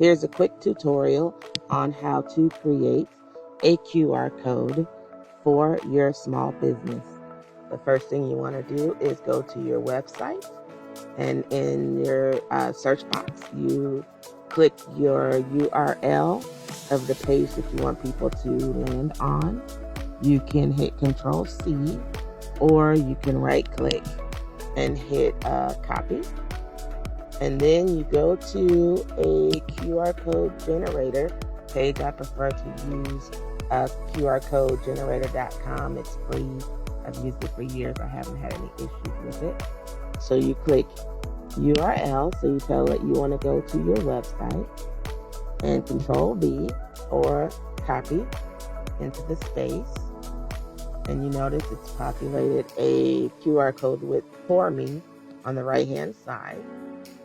Here's a quick tutorial on how to create a QR code for your small business. The first thing you want to do is go to your website, and in your search box, you click your URL of the page that you want people to land on. You can hit Control C, or you can right click and hit copy. And then you go to a QR code generator page. I prefer to use QRCodegenerator.com. It's free. I've used it for years. I haven't had any issues with it. So you click URL. So you tell it you want to go to your website, and Control V or copy into the space. And you notice it's populated a QR code for me on the right hand side.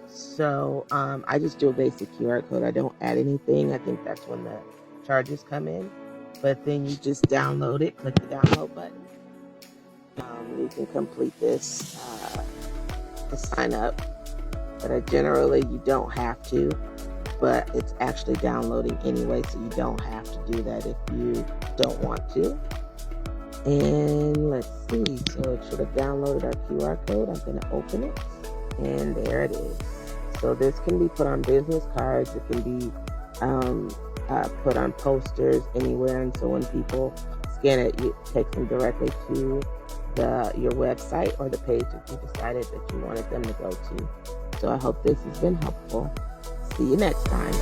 So I just do a basic QR code. I don't add anything. I think that's when the charges come in. But then you just download it, click the download button. You can complete this to sign up. But generally you don't have to. But it's actually downloading anyway, so you don't have to do that if you don't want to. And let's see. So it should have downloaded our QR code. I'm going to open it. And there it is. So this can be put on business cards. It can be put on posters anywhere. And so when people scan it, it takes them directly to your website or the page that you decided that you wanted them to go to. So I hope this has been helpful. See you next time.